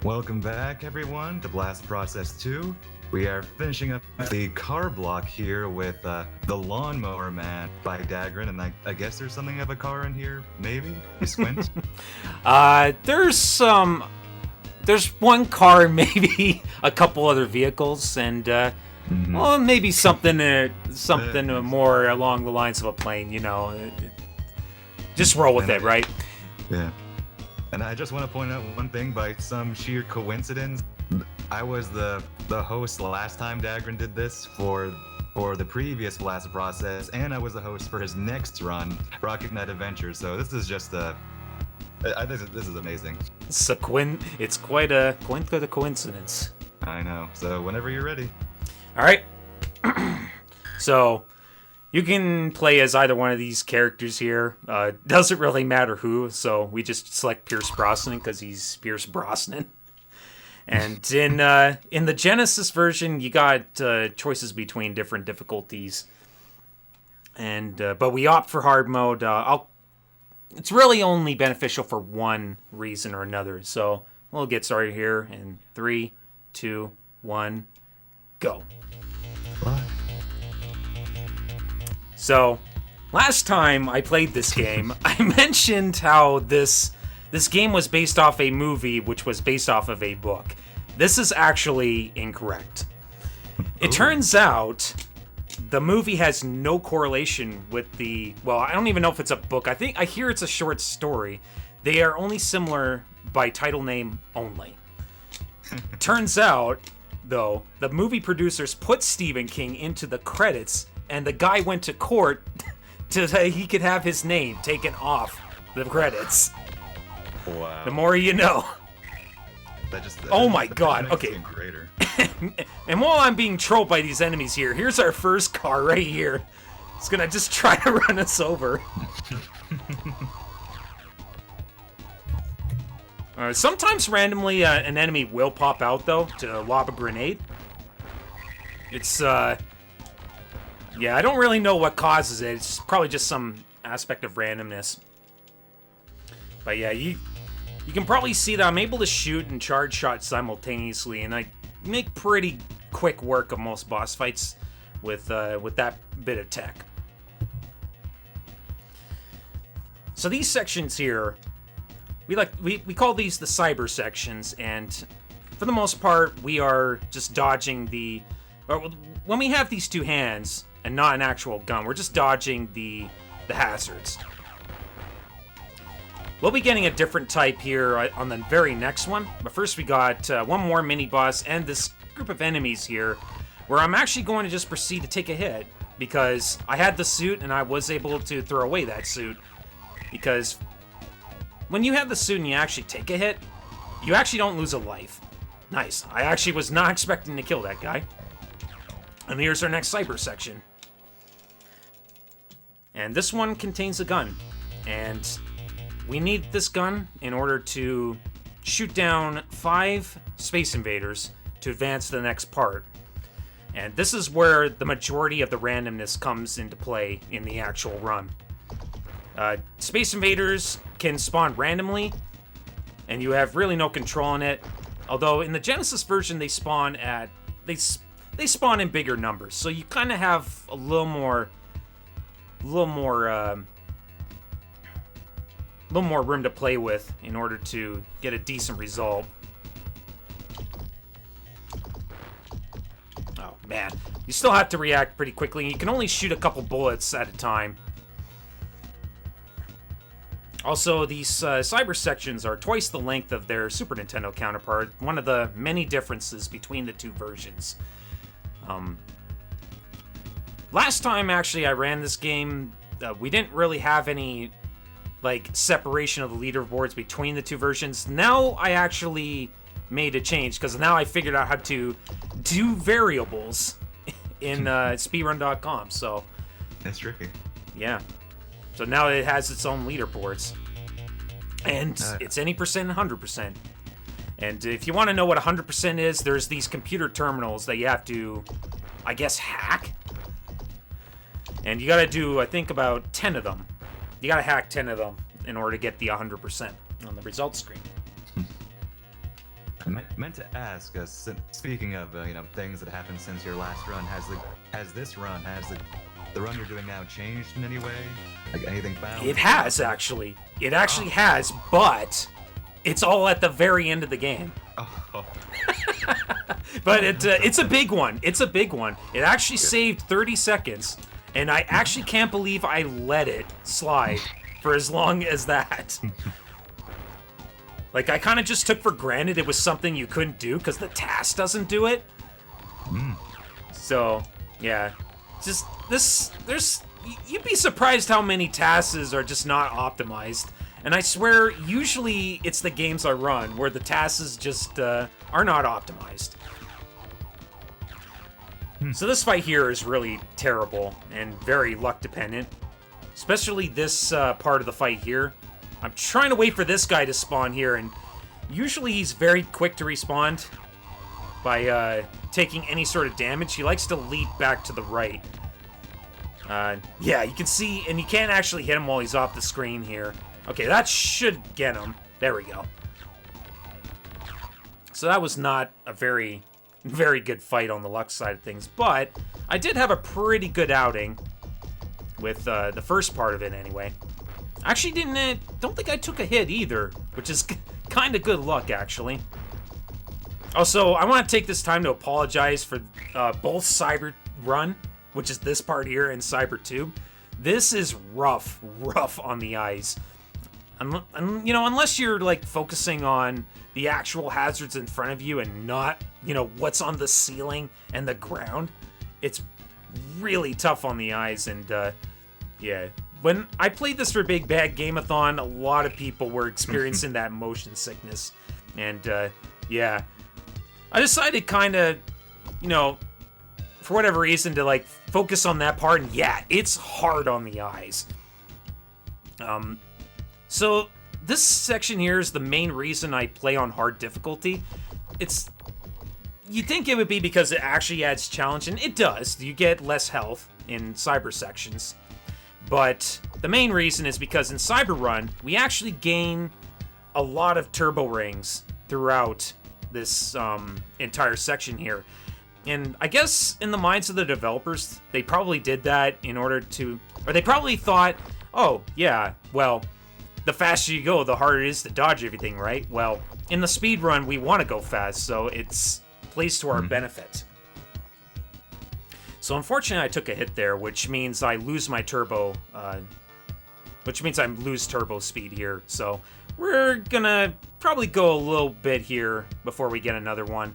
Welcome back, everyone, to Blast Process 2. We are finishing up the car block here with the Lawnmower Man by D4gr0n, and I guess there's something of a car in here, maybe? You squint? There's one car, maybe a couple other vehicles, and well, maybe something more along the lines of a plane. You know, just roll with it, right? Yeah. And I just want to point out one thing. By some sheer coincidence, I was the host last time D4gr0n did this for the previous Blast Process, and I was the host for his next run, Rocket Knight Adventure. So this is just this is amazing. It's quite a coincidence. I know. So whenever you're ready. All right. So you can play as either one of these characters here. Doesn't really matter who. So we just select Pierce Brosnan because he's Pierce Brosnan. And in the Genesis version, you got choices between different difficulties. And but we opt for hard mode. It's really only beneficial for one reason or another. So we'll get started here in 3, 2, 1, go. Bye. So last time I played this game, I mentioned how this game was based off a movie, which was based off of a book. This is actually incorrect. It turns out the movie has no correlation with well, I don't even know if it's a book. I hear it's a short story. They are only similar by title name only. Turns out, though, the movie producers put Stephen King into the credits, and the guy went to court to say he could have his name taken off the credits. Wow. The more you know. Oh my god, okay. Greater. And while I'm being trolled by these enemies here, here's our first car right here. It's gonna just try to run us over. Sometimes randomly an enemy will pop out, though, to lob a grenade. It's, yeah, I don't really know what causes it. It's probably just some aspect of randomness. But yeah, you can probably see that I'm able to shoot and charge shots simultaneously, and I make pretty quick work of most boss fights with that bit of tech. So these sections here, we call these the cyber sections, and for the most part, we are just dodging when we have these two hands and not an actual gun, we're just dodging the hazards. We'll be getting a different type here on the very next one, but first we got one more mini-boss and this group of enemies here, where I'm actually going to just proceed to take a hit, because I had the suit and I was able to throw away that suit, because when you have the suit and you actually take a hit, you actually don't lose a life. Nice. I actually was not expecting to kill that guy. And here's our next cyber section. And this one contains a gun, and we need this gun in order to shoot down 5 Space Invaders to advance to the next part. And this is where the majority of the randomness comes into play in the actual run. Space Invaders can spawn randomly, and you have really no control on it. Although in the Genesis version, they spawn in bigger numbers, so you kind of have a little more room to play with in order to get a decent result. Oh man, you still have to react pretty quickly, and you can only shoot a couple bullets at a time. Also, these cyber sections are twice the length of their Super Nintendo counterpart, one of the many differences between the two versions. Last time, actually, I ran this game, we didn't really have any like separation of the leaderboards between the two versions. Now I actually made a change because now I figured out how to do variables in speedrun.com. So That's tricky. yeah, so now it has its own leaderboards, and it's any percent, 100%. And if you want to know what 100% is, there's these computer terminals that you have to, I guess, hack. And you got to do, I think, about 10 of them. You got to hack 10 of them in order to get the 100% on the results screen. I meant to ask, speaking of things that happened since your last run, has the run you're doing now changed in any way? Like anything found? It has, actually. It actually has, but it's all at the very end of the game. Oh. But it's a big one. It's a big one. It actually saved 30 seconds, and I actually can't believe I let it slide for as long as that. Like, I kind of just took for granted it was something you couldn't do because the task doesn't do it. So, yeah. Just, you'd be surprised how many tasks are just not optimized. And I swear, usually it's the games I run where the tasks just are not optimized. So this fight here is really terrible and very luck dependent. Especially this part of the fight here. I'm trying to wait for this guy to spawn here, and usually he's very quick to respawn by taking any sort of damage. He likes to leap back to the right. Yeah, you can see, and you can't actually hit him while he's off the screen here. Okay, that should get him. There we go. So that was not a very, very good fight on the luck side of things, but I did have a pretty good outing with the first part of it anyway. Actually don't think I took a hit either, which is kind of good luck, actually. Also, I want to take this time to apologize for both Cyber Run, which is this part here, and Cyber Tube. This is rough on the eyes. Unless you're like focusing on the actual hazards in front of you and not, what's on the ceiling and the ground, it's really tough on the eyes. And yeah, when I played this for Big Bad Game-a-thon, a lot of people were experiencing that motion sickness. And yeah, I decided kind of, for whatever reason, to like focus on that part. And yeah, it's hard on the eyes. So this section here is the main reason I play on hard difficulty. You'd think it would be because it actually adds challenge, and it does. You get less health in Cyber sections. But the main reason is because in Cyber Run, we actually gain a lot of turbo rings throughout this entire section here. And I guess in the minds of the developers, they probably did that in order to... Or they probably thought, oh, yeah, well, the faster you go, the harder it is to dodge everything, right? Well, in the speed run, we want to go fast, so it's plays to our benefit. So unfortunately, I took a hit there, which means I lose my turbo, which means I lose turbo speed here. So we're gonna probably go a little bit here before we get another one.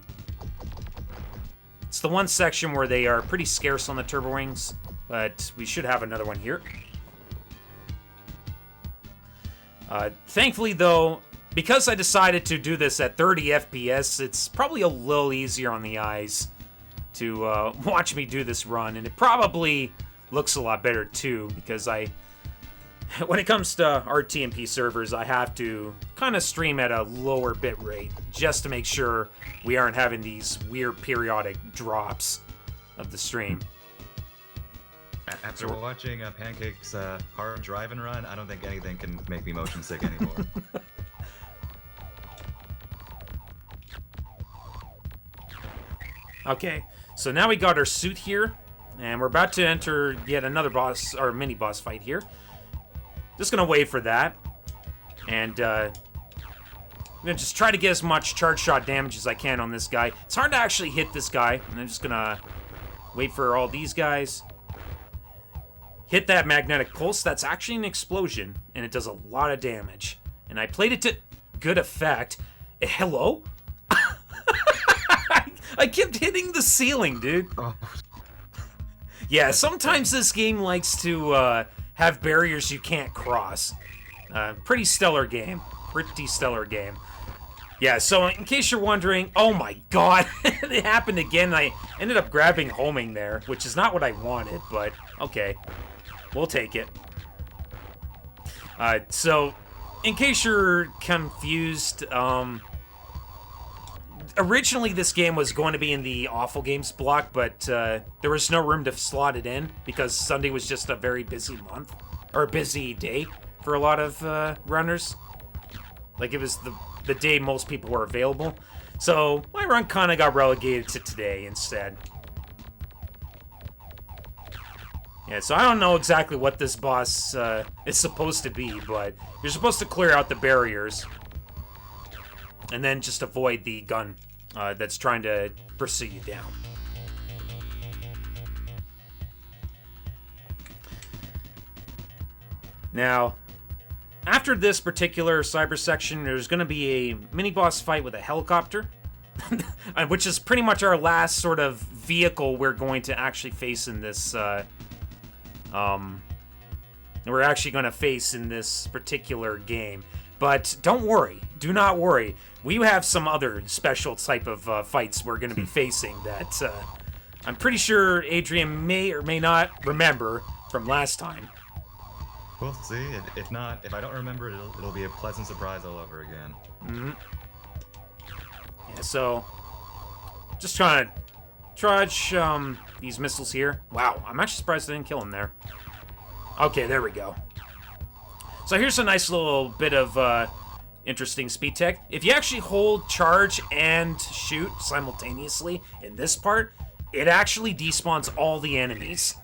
It's the one section where they are pretty scarce on the turbo rings, but we should have another one here. Thankfully, though, because I decided to do this at 30 FPS, it's probably a little easier on the eyes to watch me do this run, and it probably looks a lot better too, because when it comes to RTMP servers, I have to kind of stream at a lower bit rate just to make sure we aren't having these weird periodic drops of the stream. After watching Pancake's hard drive and run, I don't think anything can make me motion sick anymore. Okay, so now we got our suit here, and we're about to enter yet another boss, or mini-boss fight here. Just gonna wait for that, and I'm gonna just try to get as much charge shot damage as I can on this guy. It's hard to actually hit this guy, and I'm just gonna wait for all these guys. Hit that magnetic pulse, that's actually an explosion, and it does a lot of damage. And I played it to good effect. Hello? I kept hitting the ceiling, dude. Oh. Yeah, sometimes this game likes to have barriers you can't cross. Pretty stellar game. Pretty stellar game. Yeah, so in case you're wondering, oh my god, it happened again. I ended up grabbing homing there, which is not what I wanted, but okay. We'll take it. So, in case you're confused, originally this game was going to be in the Awful Games block, but there was no room to slot it in because Sunday was just a very busy month, or a busy day for a lot of runners. Like, it was the day most people were available. So, my run kind of got relegated to today instead. Yeah, so I don't know exactly what this boss is supposed to be, but you're supposed to clear out the barriers. And then just avoid the gun that's trying to pursue you down. Now, after this particular cyber section, there's going to be a mini-boss fight with a helicopter. Which is pretty much our last sort of vehicle we're going to actually face in this... we're actually going to face in this particular game. But don't worry. Do not worry. We have some other special type of fights we're going to be facing that I'm pretty sure Adrian may or may not remember from last time. We'll see. If not, if I don't remember, it'll be a pleasant surprise all over again. Mm-hmm. Yeah, so just trying to trudge these missiles here. Wow, I'm actually surprised I didn't kill him there. Okay, there we go. So here's a nice little bit of interesting speed tech. If you actually hold charge and shoot simultaneously in this part, it actually despawns all the enemies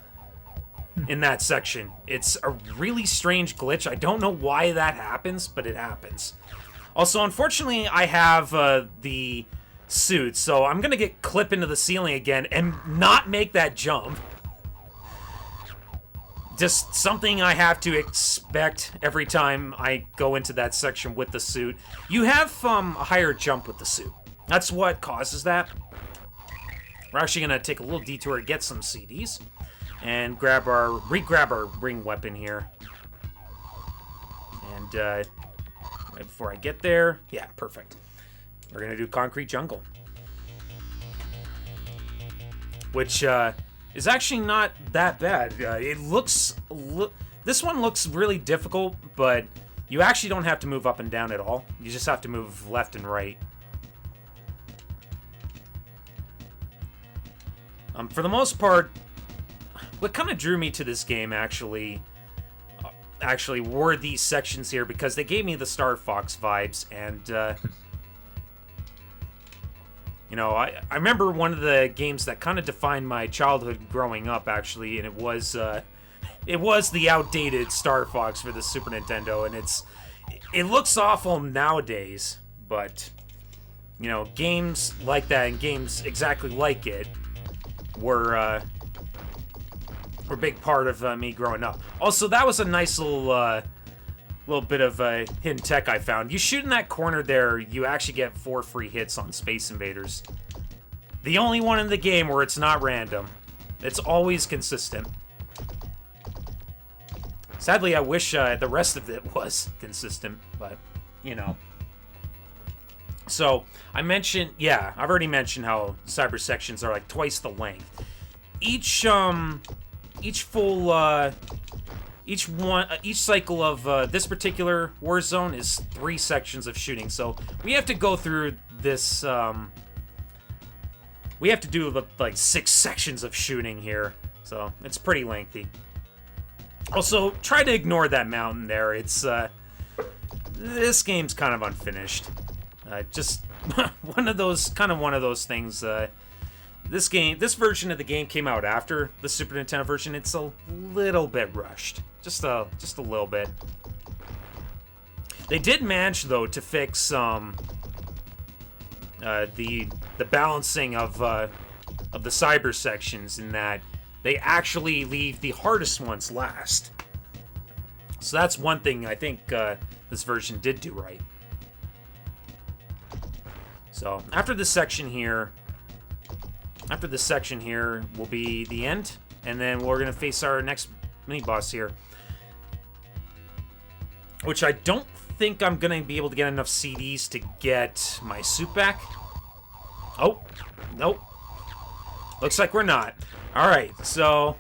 in that section. It's a really strange glitch. I don't know why that happens, but it happens. Also, unfortunately, I have the suit, so I'm gonna get clipped into the ceiling again and not make that jump. Just something I have to expect every time I go into that section with the suit. You have a higher jump with the suit. That's what causes that. We're actually gonna take a little detour to get some CDs and grab our ring weapon here. And right before I get there, yeah, perfect. We're gonna do Concrete Jungle, which is actually not that bad. It looks... this one looks really difficult, but you actually don't have to move up and down at all. You just have to move left and right. For the most part, what kind of drew me to this game actually were these sections here, because they gave me the Star Fox vibes, and you know, I remember one of the games that kind of defined my childhood growing up, actually, and it was the outdated Star Fox for the Super Nintendo, and it looks awful nowadays, but you know, games like that and games exactly like it were a big part of me growing up. Also, that was a nice little bit of hidden tech I found. You shoot in that corner there, you actually get 4 free hits on Space Invaders. The only one in the game where it's not random. It's always consistent. Sadly, I wish the rest of it was consistent, but, you know. So, I mentioned, yeah, I've already mentioned how cyber sections are like twice the length. Each cycle of this particular war zone is 3 sections of shooting, so we have to go through this. We have to do like 6 sections of shooting here, so it's pretty lengthy. Also, try to ignore that mountain there. It's this game's kind of unfinished. Just one of those things. This version of the game came out after the Super Nintendo version. It's a little bit rushed. Just a little bit. They did manage, though, to fix the balancing of the cyber sections, in that they actually leave the hardest ones last. So that's one thing I think this version did do right. So after this section here will be the end, and then we're gonna face our next mini boss here. which I don't think I'm going to be able to get enough CDs to get my suit back. Oh, nope. Looks like we're not. Alright, so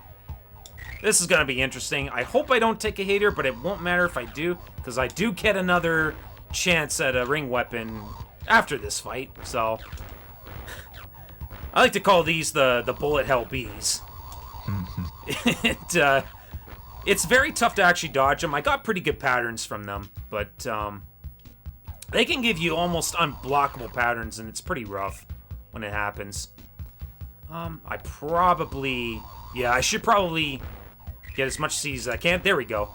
this is going to be interesting. I hope I don't take a hit here, but it won't matter if I do, because I do get another chance at a ring weapon after this fight, so I like to call these the bullet hell bees. It's very tough to actually dodge them. I got pretty good patterns from them, but they can give you almost unblockable patterns, and it's pretty rough when it happens. I should probably get as much C's as I can. There we go.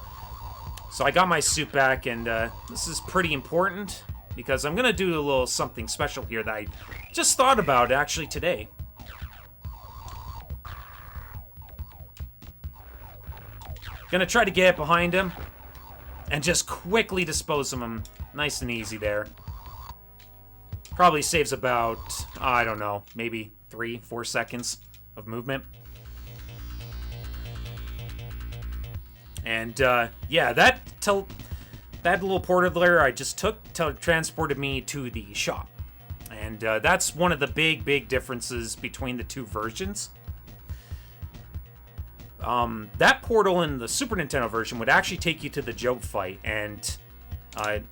So I got my suit back, and this is pretty important, because I'm going to do a little something special here that I just thought about, actually, today. Gonna try to get behind him and just quickly dispose of him. Nice and easy there. Probably saves about, I don't know, maybe 3-4 seconds of movement. And yeah, that little portal there I just took transported me to the shop. And that's one of the big differences between the two versions. That portal in the Super Nintendo version would actually take you to the Joe fight, and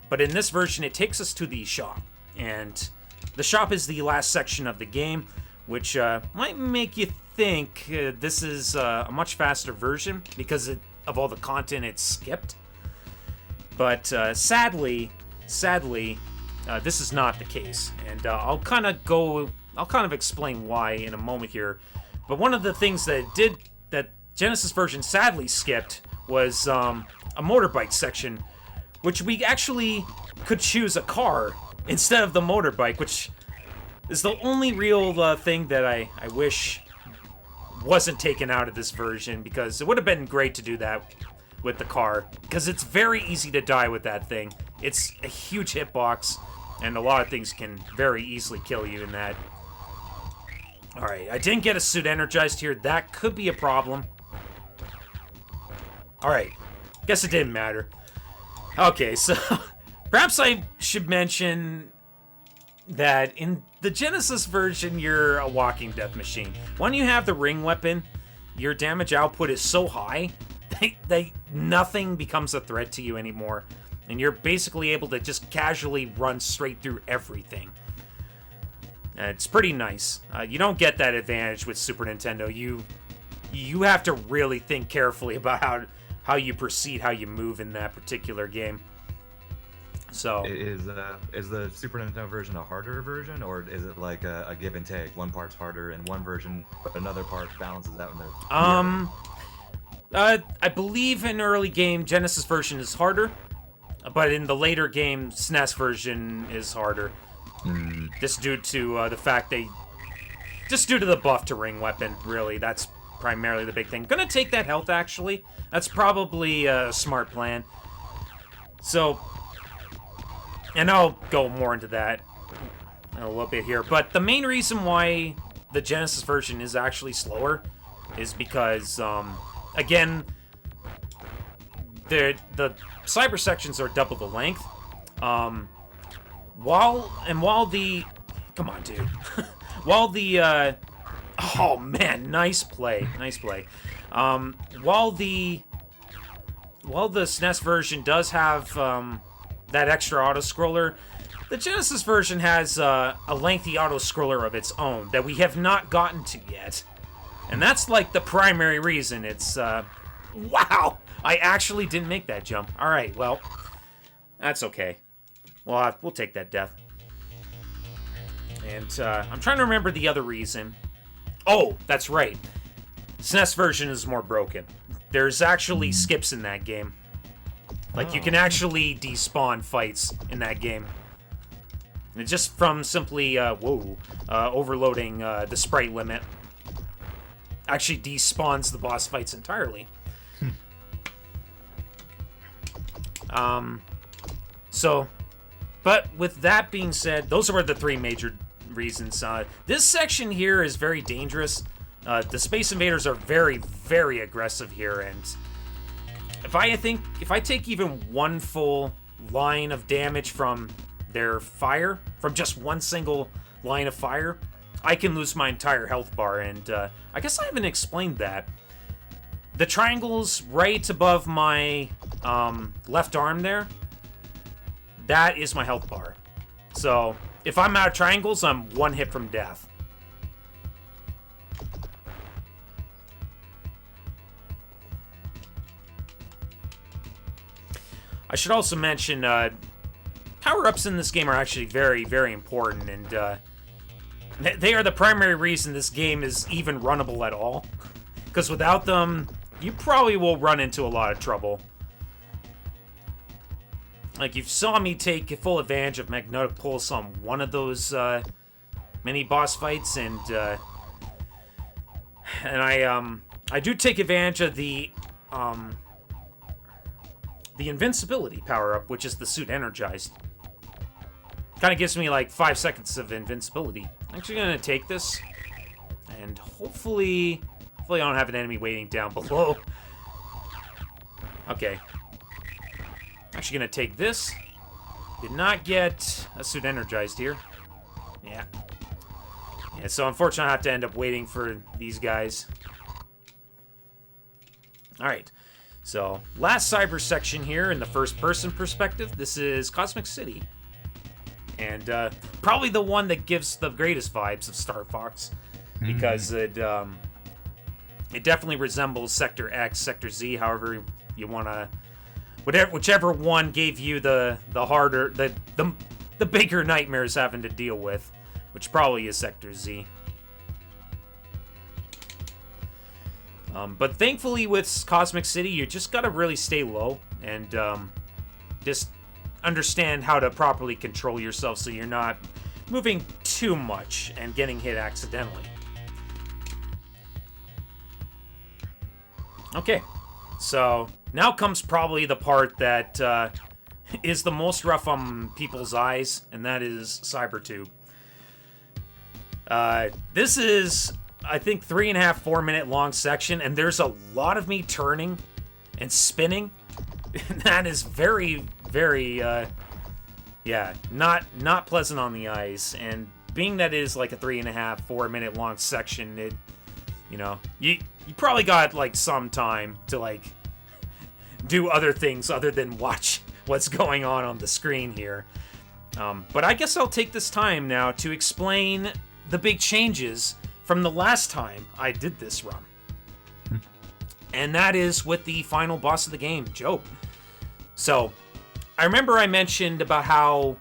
but in this version it takes us to the shop, and the shop is the last section of the game, which might make you think this is a much faster version because of all the content it's skipped. But sadly, this is not the case, and I'll kind of explain why in a moment here. But one of the things that Genesis version sadly skipped was a motorbike section, which we actually could choose a car instead of the motorbike, which is the only real thing that I wish wasn't taken out of this version, because it would have been great to do that with the car, because it's very easy to die with that thing. It's a huge hitbox, and a lot of things can very easily kill you in that. Alright, I didn't get a suit energized here. That could be a problem. Alright, guess it didn't matter. Okay, so perhaps I should mention that in the Genesis version, you're a walking death machine. When you have the ring weapon, your damage output is so high that nothing becomes a threat to you anymore. And you're basically able to just casually run straight through everything. It's pretty nice. You don't get that advantage with Super Nintendo. You have to really think carefully about how you proceed, how you move in that particular game. So is the Super Nintendo version a harder version, or is it like a give and take? One part's harder in one version, but another part balances out in the I believe in early game Genesis version is harder, but in the later game SNES version is harder. Just due to the fact just due to the buff to ring weapon, really. That's primarily the big thing. Gonna take that health, actually. That's probably a smart plan. So, and I'll go more into that in a little bit here. But the main reason why the Genesis version is actually slower is because, again, the cyber sections are double the length. While the... Come on, dude. While the, oh, man, nice play. Nice play. While the SNES version does have, that extra auto-scroller, the Genesis version has, a lengthy auto-scroller of its own that we have not gotten to yet. And that's, like, the primary reason. It's, wow! I actually didn't make that jump. Alright, well, that's okay. Well, we'll take that death. And, I'm trying to remember the other reason. Oh, that's right. SNES version is more broken. There's actually skips in that game. Like, you can actually despawn fights in that game. And just from simply, overloading the sprite limit. Actually despawns the boss fights entirely. So... But with that being said, those were the three major reasons. This section here is very dangerous. The Space Invaders are very, very aggressive here, and If I take even one full line of damage from their fire, from just one single line of fire, I can lose my entire health bar. And I guess I haven't explained that. The triangles right above my left arm there, that is my health bar. So if I'm out of triangles, I'm one hit from death. I should also mention, power-ups in this game are actually very, very important, and they are the primary reason this game is even runnable at all. Because without them, you probably will run into a lot of trouble. Like, you saw me take full advantage of Magnetic Pulse on one of those mini-boss fights, and I do take advantage of the invincibility power-up, which is the suit energized. Kind of gives me like 5 seconds of invincibility. I'm actually gonna take this, and hopefully I don't have an enemy waiting down below. Okay. Actually gonna take this. Did not get a suit energized here. Yeah. Yeah, so unfortunately I have to end up waiting for these guys. Alright. So, last cyber section here in the first-person perspective. This is Cosmic City. And probably the one that gives the greatest vibes of Star Fox. Because it definitely resembles Sector X, Sector Z, however you want to... Whichever one gave you the harder... the bigger nightmares having to deal with. Which probably is Sector Z. But thankfully with Cosmic City, you just gotta really stay low and just understand how to properly control yourself so you're not moving too much and getting hit accidentally. Okay, so now comes probably the part that is the most rough on people's eyes, and that is Cybertube. This is... I think 3.5, 4 minute long section, and there's a lot of me turning and spinning. That is very, very, yeah, not pleasant on the eyes. And being that it is like a 3.5, 4 minute long section, it, you know, you probably got like some time to like do other things other than watch what's going on the screen here. But I guess I'll take this time now to explain the big changes from the last time I did this run. And that is with the final boss of the game, Job. So, I remember I mentioned about how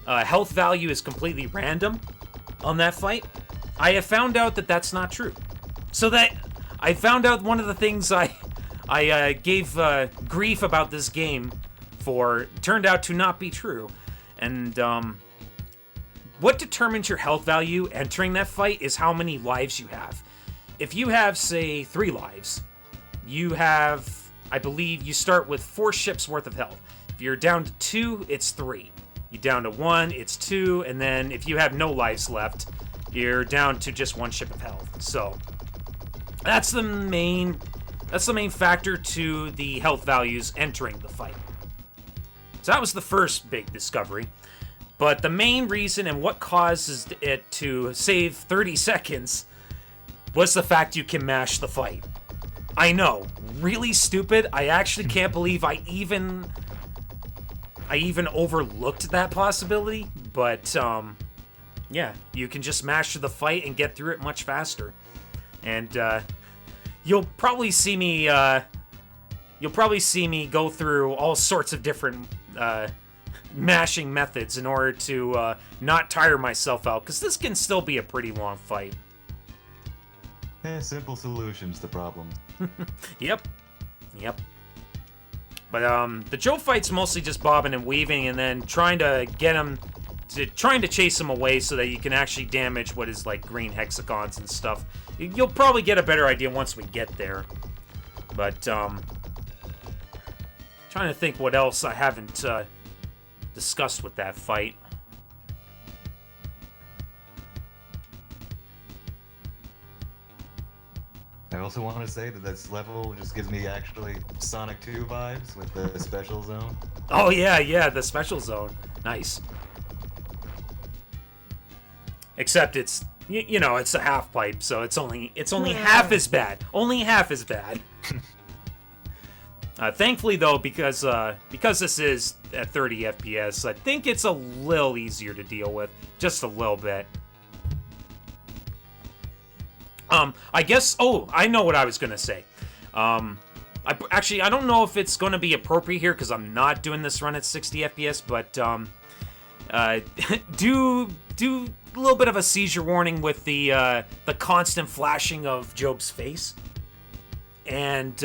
health value is completely random on that fight. I have found out that that's not true. So that I found out one of the things I gave grief about this game for turned out to not be true. And what determines your health value entering that fight is how many lives you have. If you have, say, 3 lives, you have, I believe, you start with 4 ships worth of health. If you're down to 2, it's 3. You're down to 1, it's 2, and then if you have no lives left, you're down to just 1 ship of health. So that's the main factor to the health values entering the fight. So that was the first big discovery. But the main reason and what causes it to save 30 seconds was the fact you can mash the fight. I know, really stupid. I actually can't believe I even overlooked that possibility. But yeah, you can just mash the fight and get through it much faster. And you'll probably see me go through all sorts of different mashing methods in order to not tire myself out, because this can still be a pretty long fight. Simple solutions to problems. Yep. But the Joe fight's mostly just bobbing and weaving, and then trying to chase him away so that you can actually damage what is like green hexagons and stuff. You'll probably get a better idea once we get there. But trying to think what else I haven't discussed with that fight. I also want to say that this level just gives me actually Sonic 2 vibes with the special zone. Oh yeah, the special zone. Nice. Except it's it's a half pipe, so it's only half as bad. Only half as bad. Thankfully though, because this is at 30 FPS, I think it's a little easier to deal with, just a little bit. I guess. Oh, I know what I was gonna say. I don't know if it's gonna be appropriate here because I'm not doing this run at 60 FPS, but do a little bit of a seizure warning with the constant flashing of Job's face, and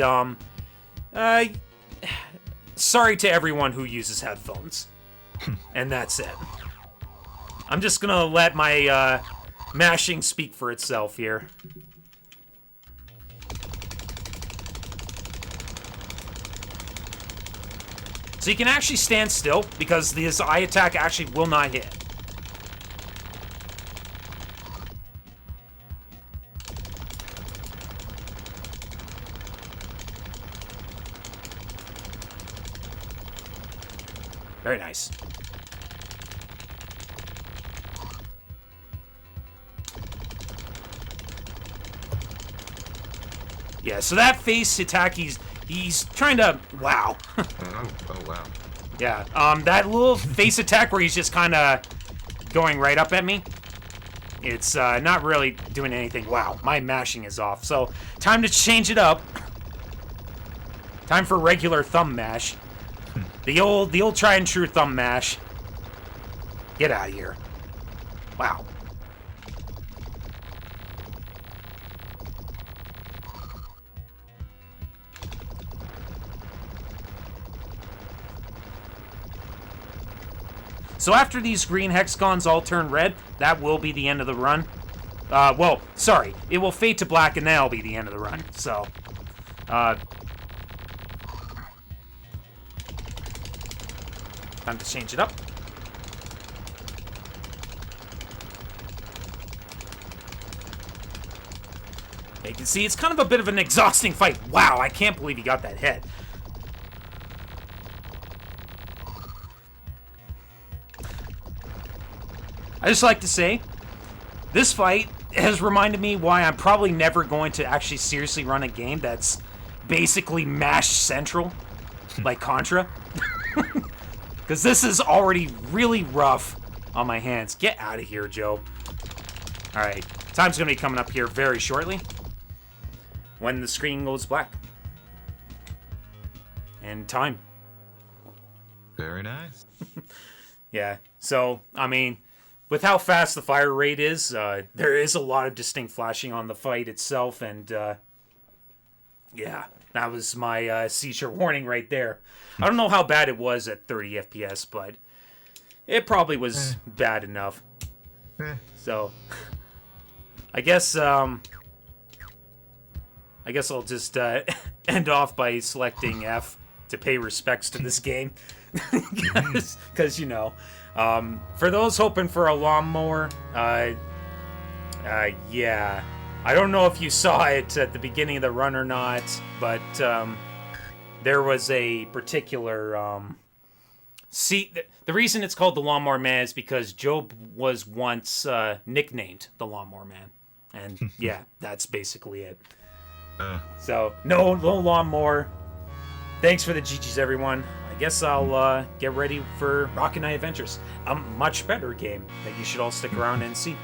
sorry to everyone who uses headphones, and that's it. I'm just gonna let my mashing speak for itself here. So you can actually stand still because this eye attack actually will not hit. Very nice. Yeah, so that face attack, he's trying to... Wow. Oh, wow. Yeah, that little face attack where he's just kind of going right up at me, it's not really doing anything. Wow, my mashing is off. So, time to change it up. Time for regular thumb mash. The old tried and true thumb mash. Get out of here. Wow. So after these green hexagons all turn red, that will be the end of the run. Well, sorry. It will fade to black and that'll be the end of the run. So, time to change it up. You can see it's kind of a bit of an exhausting fight. Wow, I can't believe he got that hit. I just like to say, this fight has reminded me why I'm probably never going to actually seriously run a game that's basically mash central, like Contra. Because this is already really rough on my hands. Get out of here, Joe. Alright, time's going to be coming up here very shortly when the screen goes black. And time. Very nice. Yeah, so, I mean... With how fast the fire rate is, there is a lot of distinct flashing on the fight itself, and yeah, that was my seizure warning right there. I don't know how bad it was at 30 FPS, but it probably was bad enough. So, I guess I'll just end off by selecting F to pay respects to this game, because you know. For those hoping for a lawnmower, yeah. I don't know if you saw it at the beginning of the run or not, but, there was a particular, the reason it's called the Lawnmower Man is because Job was once, nicknamed the Lawnmower Man. And, yeah, that's basically it. So, no lawnmower. Thanks for the GGs, everyone. I guess I'll get ready for Rocket Knight Adventures, a much better game that you should all stick around and see.